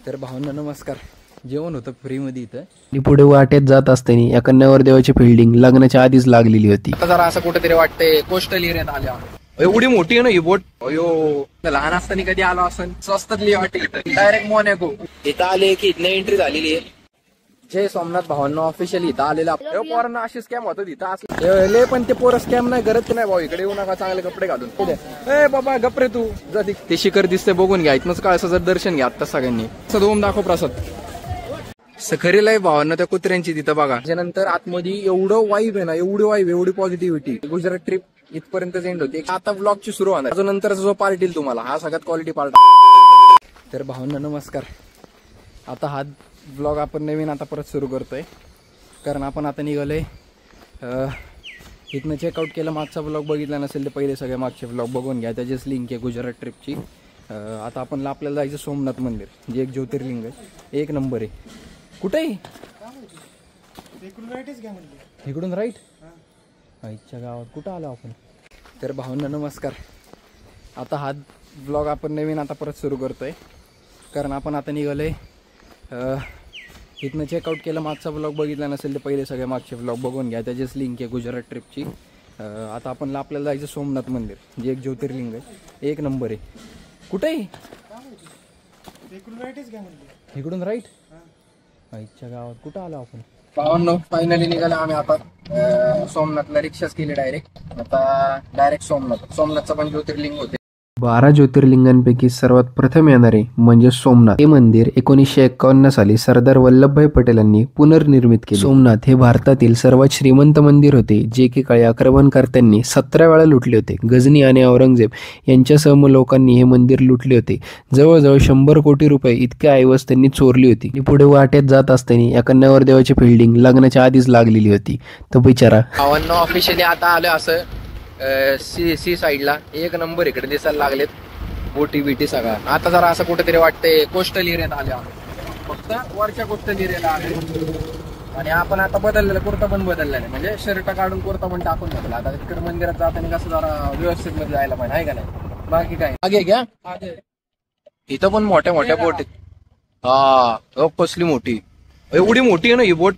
तर भावना नमस्कार. जेवण होतं फ्रीमध्ये इथं. आणि पुढे वाटेत जात असताना या कन्यावर देवाची फिल्डिंग लग्नाच्या आधीच लागलेली होती. आता जरा असं कुठेतरी वाटतंय कोस्टल एरियात आल्या. एवढी मोठी आहे ना ही बोट. अयो लहान असताना कधी आलो असं स्वस्तातली वाटते. डायरेक्ट मोनॅको इथं आले की इथं एंट्री झालेली आहे. जय सोमनाथ भावांना ऑफिशियली इथं आलेला. पोरांना अशी स्कॅम होतात इथं असले पण ते पोरं स्कॅम नाही करत नाही भाऊ. इकडे येऊ नका चांगले कपडे घालून. ए बाबा गपरे तू जा ते शिखर दिसते बघून घ्या. इथनच काळाचं जर दर्शन घ्या आता सगळ्यांनी. सदोम दाखव प्रसाद सखरीला भावांना त्या कुत्र्यांची तिथं बघा. त्याच्यानंतर आतमध्ये एवढं वाईब आहे ना, एवढी वाईब एवढी पॉझिटिव्हिटी. गुजरात ट्रिप इथपर्यंत एंड होती. आता ब्लॉगची सुरू होणार. अजून नंतरचा जो पार्ट येईल तुम्हाला हा सगळ्यात क्वालिटी पार्ट. तर भावांना नमस्कार. आता हा ब्लॉग आपण नवीन आता परत सुरू करतोय. कारण आपण आता निघालोय इथनं चेकआउट केलं. मागचा ब्लॉग बघितला नसेल तर पहिले सगळे मागचे ब्लॉग बघून घ्या. त्याचीच लिंक आहे गुजरात ट्रिपची. आता आपण आपल्याला जायचं सोमनाथ मंदिर जे एक ज्योतिर्लिंग आहे. एक नंबर आहे. कुठे इकडून राईट आईच्या गावात कुठं आलो आपण. तर भावना नमस्कार. आता हा ब्लॉग आपण नवीन आता परत सुरू करतोय. कारण आपण आता निघालोय इथनं चेकआउट केलं. मागचा ब्लॉग बघितला नसेल तर पहिले सगळे मागचे ब्लॉग बघून घ्या. त्याचीच लिंक आहे गुजरात ट्रिपची. आता आपण आपल्याला जायचं सोमनाथ मंदिर जे एक ज्योतिर्लिंग आहे. एक नंबर आहे. कुठे इकडून राईट आईच्या गावात कुठं आलो आपण. भावांनो फायनली निघालो आम्ही आता सोमनाथला. रिक्षाच केली डायरेक्ट. आता डायरेक्ट सोमनाथचं पण ज्योतिर्लिंग होते. 12 ज्योतिर्लिंगांपैकी सर्वात प्रथम येणारे म्हणजे सोमनाथ. हे मंदिर 1951 साली सरदार वल्लभभाई पटेलांनी पुनर्निर्मित केले. सोमनाथ हे भारतातील सर्वात श्रीमंत मंदिर होते जे की काळी आक्रमणकर्त्यांनी 17 वेळा लुटले होते. गजनी आणि औरंगजेब यांच्यासह लोकांनी हे मंदिर लुटले होते. जवळजवळ 100 कोटी रुपये इतके ऐवज त्यांनी चोरली होती. आणि पुढे वाटेत जात असताना या कन्यावर देवाची फिल्डिंग लग्नाच्या आधीच लागलेली होती. तो बिचारा भावांना ऑफिशियली आता आलं असं सी साईडला. एक नंबर इकडे दिसायला लागलेत बोटी बिटी सगळा. आता जरा असं कुठेतरी वाटतंय कोस्टल एरियात आले. फक्त वरच्या कोस्टल एरियाला आले. आणि आपण आता बदललेलं कुर्ता पण बदललेला म्हणजे शर्ट काढून कुर्ता पण टाकून घेतला. आता तिकडे मंदिरात जाताना कसं जरा व्यवस्थित मध्ये जायला पाहिजे आहे का नाही. बाकी काय आगे घ्या. इथं पण मोठ्या मोठ्या बोट आहेत. हा कसली मोठी एवढी मोठी आहे ना ही बोट.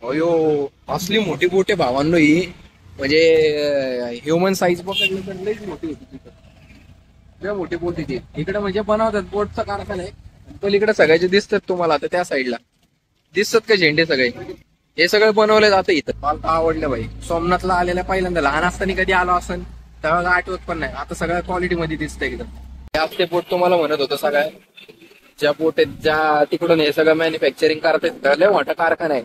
अयो असली मोठी बोट आहे भावांनो ही. म्हणजे ह्युमन साईज पकडली तर लईच मोठी होती तिथं. लय मोठी बोट होती इकडे. म्हणजे बनवतात बोटचा कारखाना आहे. पलीकडे सगळ्याचे दिसतात तुम्हाला. आता त्या साईडला दिसतात का झेंडे सगळे. हे सगळं बनवलं जातं इथं. मला आवडलं भाई. सोमनाथला आलेल्या पहिल्यांदा. लहान असताना कधी आलो असेल तेव्हा आठवत पण नाही. आता सगळ्या क्वालिटी मध्ये दिसतंय एकदम. त्याच ते बोट तुम्हाला म्हणत होतं सगळ्या ज्या बोट आहेत ज्या तिकडून हे सगळं मॅन्युफॅक्चरिंग करतात. लय मोठा कारखाना आहे.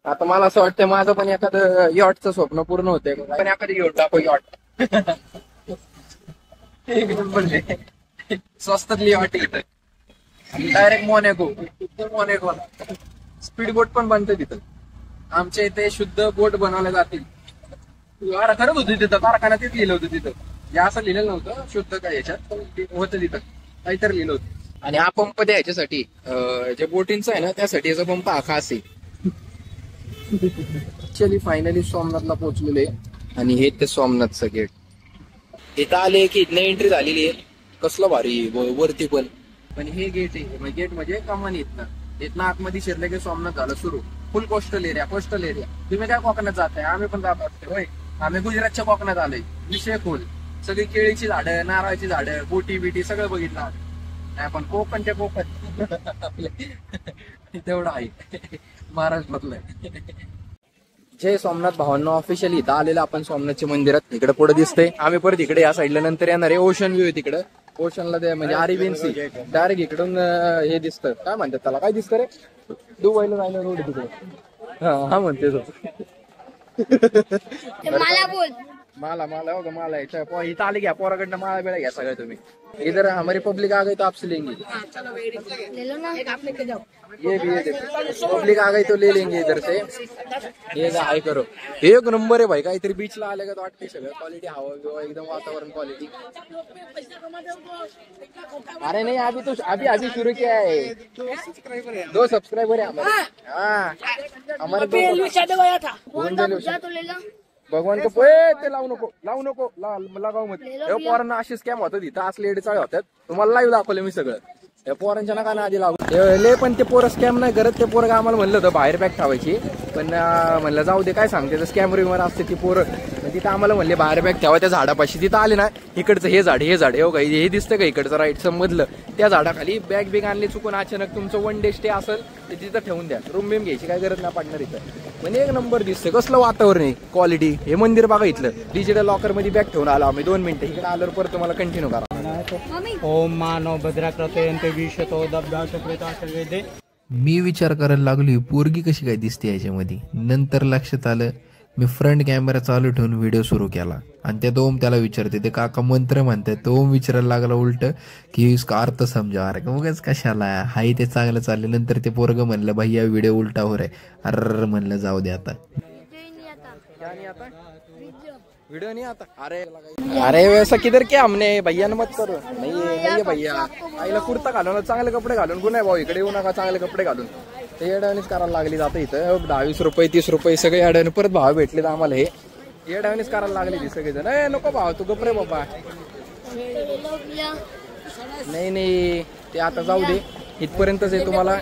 आता मला असं वाटतं माझं पण एखादं यॉटचं स्वप्न पूर्ण होतंय. पण एखादी घेऊन टाकू यॉट. स्वस्तातली यॉट इथं. डायरेक्ट मोनॅको स्पीड बोट पण बनते तिथं. आमच्या इथे शुद्ध बोट बनवल्या जातील. खरंच होती तिथं कारखान्यात लिहिलं होतं तिथं. जे असं लिहिलेलं नव्हतं शुद्ध काय याच्यात होतं तिथं काहीतरी लिहिलं होतं. आणि हा पंप द्यायच्यासाठी जे बोटिंगचा आहे ना त्यासाठी याचा पंप हा खास आहे. फायनली सोमनाथला पोहोचलेले. आणि हे ते सोमनाथचं गेट. इथं आले की इथनं एंट्री झालेली आहे. कसलं भारी वरती पण हे गेट आहे. गेट म्हणजे कमानी इथनं आतमध्ये शिरले की सोमनाथ झालं सुरू. फुल कोस्टल एरिया. तुम्ही काय कोकणात जाताय. आम्ही पण जात असतो होय. आम्ही गुजरातच्या कोकणात आलोय. विषय खोल. सगळी केळीची झाडं नारळाची झाडं बोटी बिटी सगळं बघितलं. पण कोकणच्या कोकण तेवढं आहे महाराष्ट्रातलं. जय सोमनाथ भावांना ऑफिशियली इथं आलेलं आपण सोमनाथच्या मंदिरात. इकडे पुढे दिसतंय. आम्ही परत इकडे या साईडला नंतर येणार आहे. ओशन व्ह्यू आहे तिकडं. ओशनला म्हणजे अरेबियन सी डायरेक्ट इकडून हे दिसतं. काय म्हणतात त्याला काय दिसतं रे. दुबईला जायला रोड तिकडे. हा म्हणते माला होगा माला इथं आले घ्या. पोराकडनं माळा बेळा घ्या सगळं तुम्ही. इधर हमारी पब्लिक आ गई तो आपसे लेंगे. ये भी पब्लिक आ गई तो ले लेंगे इधर से. ये हाय करो. एक नंबर आहे भाई. काहीतरी बीचला आले का वाटते सगळं क्वालिटी. हवा एकदम वातावरण क्वालिटी. अरे नहीं अभी शुरू किया है. 2 सब्सक्राइबर है हमारे. हमारे भगवान को ते लावू नको लगाव मध्ये. पोरांना अशी स्कॅम होतात इथं. असले एडचाळे होतात. तुम्हाला लाईव्ह दाखवले मी सगळं. त्या पोरांच्या नका ना आधी लागू पण ते पोरं स्कॅम नाही करत. ते पोरं आम्हाला म्हणलं होतं बाहेर बॅग ठेवायची, पण म्हणलं जाऊ दे काय सांगते, स्कॅम रिमर असते ती पोरं. तिथं आम्हाला म्हणले बाहेर बॅग ठेवा त्या झाडापाशी. तिथं आले ना, इकडचं हे झाड हो का, हे दिसतं का इकडचं राईट समजलं, त्या झाडाखाली बॅग बिग आणली चुकून अचानक, तुमचं वन डे स्टे असेल ते तिथं ठेवून द्या. रूम बिम घ्यायची काय गरज नाही पडणार इथं. म्हणजे एक नंबर दिसतं, कसलं वातावरण आहे, क्वालिटी. हे मंदिर बघा इथलं, डिजिटल लॉकर मध्ये बॅग ठेवून आलो आम्ही 2 मिनिटं. इकडे आल्यावर परत तुम्हाला कंटिन्यू करा. ओम मानव भद्राकृते विषतो दब्धाशे. मी विचार करायला लागलो ही पोरगी कशी काय दिसते याच्यामध्ये. नंतर लक्षात आलं, मी फ्रंट कॅमेरा चालू ठेवून व्हिडिओ सुरू केला आणि त्यात ओम त्याला विचारते, ते काका मंत्र म्हणतात. तो ओम विचारायला लागला उलट की इसका अर्थ समजा. अरे उगाच कशाला, हाही ते चांगलं चालले. नंतर ते पोरग म्हणलं भैया व्हिडिओ उलटा हो रे. अरे म्हणलं जाऊ दे आता, वीडियो नहीं आता. अरे वैसा किधर क्या हमने भैया ने मत करो. नाही भैया, आईला कुर्ता घालून चांगले कपडे घालून गुन्हा भाऊ. इकडे येऊ नका चांगले कपडे घालून. ते अडवणीच करायला लागली जातं इथं. 10-20 रुपये 30 रुपये सगळे अडवणी परत भाव भेटले आम्हाला. हे अडवणीच करायला लागली ती सगळेजण. नको भाव तू गपरे बाबा. नाही ते आता जाऊ दे, इथपर्यंतच आहे. तुम्हाला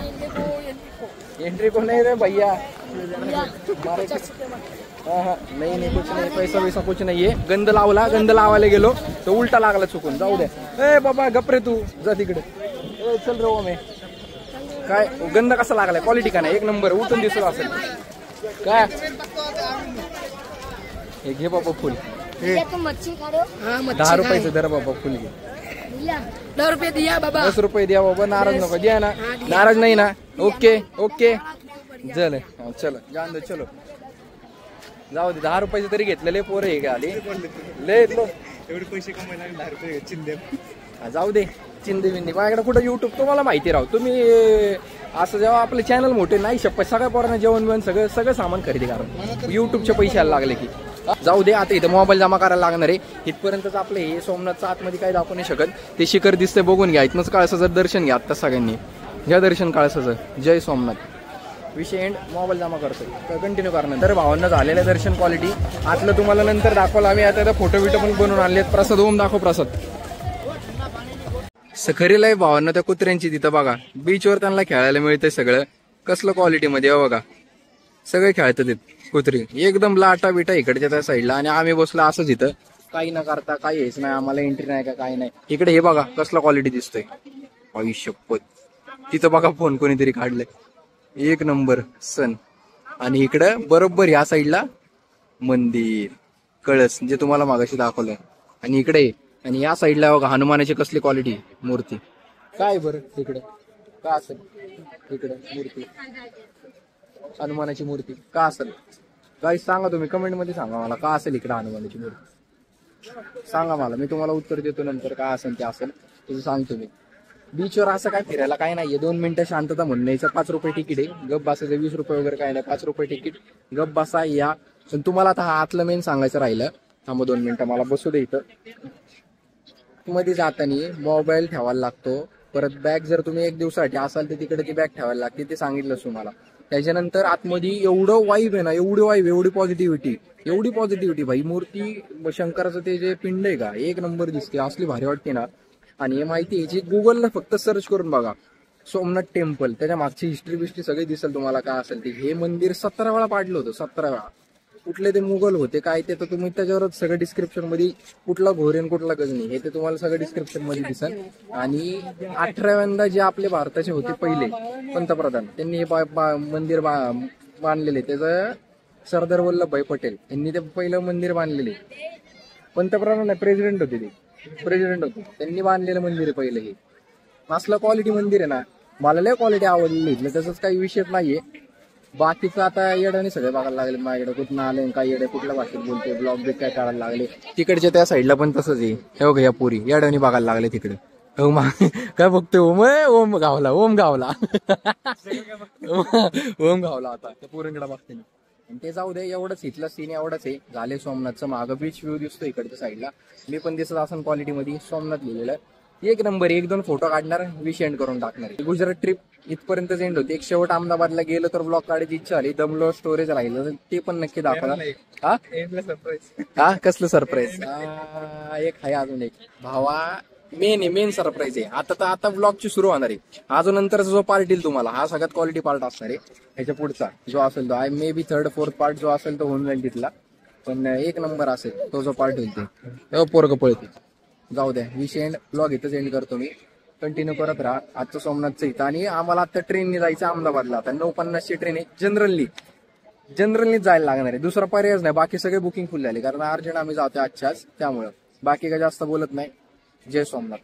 एंट्री कोण नाही रे भैया. नाही कुछ नाही, पैसा वैसा कुछ नाहीये. गंध लावायला गेलो तर उलटा लागला चुकून. जाऊ द्या. ए बाबा गपरे तू जा तिकडे. चल रे ओमे. काय गंध कसा लागलाय, क्वालिटी का नाही, एक नंबर उठून दिसत असेल काय. हे घे बाबा फुल, 10 रुपयाचं दर बाबा फुल घे. 10 रुपये दिया बाबा. 10 रुपये द्या बाबा. नाराज नको द्या ना, नाराज नाही ना. ओके चल चलो जान दे. चलो जाऊ दे. 10 रुपयाचे तरी घेतलेले पोरं हे आले लय एवढे पैसे कमायला 10 रुपये चिंदे. जाऊ दे चिंदे बिंदे. माझ्याकडे कुठं युट्यूब तुम्हाला माहिती राहू. तुम्ही असं जेव्हा आपले चॅनल मोठे नाही शप्पथ सगळ्या पोरांना जेवण बिवण सगळं सामान खरेदी करा. युट्यूबचे पैसे यायला लागले की जाऊ दे. आता इथं मोबाईल जमा करायला लागणार आहे. इथपर्यंतच आपले हे सोमनाथचं आतमध्ये काय दाखवू नाही शकत. ते शिखर दिसतंय बघून घ्या. इथनंच काळसाचं दर्शन घ्या. आता सगळ्यांनी घ्या दर्शन काळसाचं. जय सोमनाथ. विषय एंड. मोबाईल जमा करतोय कंटिन्यू करणार. तर भावांना झालेलं दर्शन क्वालिटी आतलं तुम्हाला नंतर दाखवलं आम्ही. आता फोटो बिटो पण बनवून आणलेत. प्रसाद ओम दाखव प्रसाद. सखरीला भावांना त्या कुत्र्यांची तिथं बघा बीचवर त्यांना खेळायला मिळतंय सगळं. कसलं क्वालिटी मध्ये बघा सगळे खेळतात तिथं कुत्री. एकदम लाटा बिटा इकडच्या त्या साईडला. आणि आम्ही बसलो असंच इथं काही न करता. काही हेच नाही आम्हाला, एंट्री नाही का काही नाही. इकडे हे बघा कसलं क्वालिटी दिसतंय. आयुष्यपत. तिथं बघा फोन कोणीतरी काढलंय. एक नंबर सन. आणि इकडं बरोबर ह्या साईडला मंदिर कळस जे तुम्हाला मागाशी दाखवलंय. आणि इकडे आणि या साईडला बघा हनुमानाची कसली क्वालिटी मूर्ती. काय बरं इकडे का असेल, इकडे मूर्ती हनुमानाची मूर्ती का असेल काही सांगा तुम्ही कमेंट मध्ये सांगा मला. का असेल इकडे हनुमानाची मूर्ती सांगा मला. मी तुम्हाला उत्तर देतो नंतर. काय असेल ते असेल तुझं सांगतो मी. बीचवर असं काय फिरायला काय नाहीये. 2 मिनिटं शांतता म्हणून यायचं. 5 रुपये तिकीट आहे. गप बसायचं. 20 रुपये वगैरे काय नाही. 5 रुपये तिकीट गप बसा या. पण तुम्हाला आता हा आतलं मेन सांगायचं राहिलं. थांबा 2 मिनिटं मला बसू दे इथं. मध्ये जाताना मोबाईल ठेवायला लागतो. परत बॅग जर तुम्ही 1 दिवसासाठी असाल तर तिकडे ती बॅग ठेवायला लागते. ते सांगितलं तुम्हाला. त्याच्यानंतर आतमध्ये एवढं वाईब आहे ना, एवढी पॉझिटिव्हिटी भाई. मूर्ती शंकराचं ते जे पिंड आहे का एक नंबर दिसते. असली भारी वाटते ना. आणि हे माहिती याची गुगलला फक्त सर्च करून बघा सोमनाथ टेम्पल. त्याच्या मागची हिस्ट्री सगळी दिसेल तुम्हाला काय असेल ते. हे मंदिर 17 वेळा पाडलं होतं. 17 वेळा. कुठले ते मुघल होते काय ते तर तुम्ही त्याच्यावरच सगळं डिस्क्रिप्शन मध्ये कुठला घोरेन कुठला गजनी हे ते तुम्हाला सगळं डिस्क्रिप्शन मध्ये दिसेल. आणि 18व्यांदा जे आपले भारताचे होते पहिले पंतप्रधान त्यांनी हे मंदिर बांधलेले. त्याचं सरदार वल्लभभाई पटेल यांनी ते पहिलं मंदिर बांधलेले. पंतप्रधान नाही प्रेसिडेंट होते ते. प्रेसिडेंट होते त्यांनी बांधलेलं मंदिर आहे पहिलं. हे असलं क्वालिटी मंदिर आहे ना. मला लय क्वालिटी आवडलेली. त्याचाच काही विषय नाहीये. बाकीचं आता येड्याने सगळे बघायला लागले. माझ्याकडे कुठं आले काय येडे कुठल्या भाषेत बोलते ब्लॉग बिग काय करायला लागले. तिकडच्या त्या साईडला पण तसंच आहे. हे बघा या पुरी येड्याने बघायला लागले तिकडे. काय बघतोय ओम गावला ओम गावला आता त्या पोरींकडे बघते मी. ते जाऊ दे. एवढंच इथलं सीन एवढंच आहे. झाले सोमनाथचं. मागं बीच व्ह्यू दिसतो इकडच्या साईडला. मी पण दिसत असं क्वालिटी मध्ये सोमनाथ लिहिलेलं. 1 नंबर. 1-2 फोटो काढणार विष एंड करून टाकणार. गुजरात ट्रिप इथपर्यंतच एंड होती. एक शेवट अहमदाबादला गेलो तर ब्लॉग काढायची इच्छा आली. दमलो स्टोरेज राहिलं ते पण नक्की दाखवा. हा कसलं सरप्राईज. एक आहे अजून एक भावा. मेन सरप्राईज आहे. आता ब्लॉगची सुरू होणार आहे. अजून नंतरचा जो पार्ट येईल तुम्हाला हा सगळ्यात क्वालिटी पार्ट असणार आहे. ह्याच्या पुढचा जो असेल तो I may be 3rd 4th part जो असेल तो होऊन जाईल तिथला. पण एक नंबर असेल तो जो पार्ट होईल तेव्हा पोरग पळते. जाऊ द्या विषय एंड, ब्लॉग इथंच एंड करतो मी. कंटिन्यू करत राहा. आजचं सोमनाथचं इथं आणि आम्हाला आता ट्रेनने जायचं अहमदाबादला. आता 9:50ची ट्रेन आहे. जनरलनी जायला लागणार आहे. दुसरा पर्यायच नाही. बाकी सगळे बुकिंग फुल झाले कारण अर्जंट आम्ही जातोय आजच्याच. त्यामुळं बाकी काय जास्त बोलत नाही. जय सोमनाथ.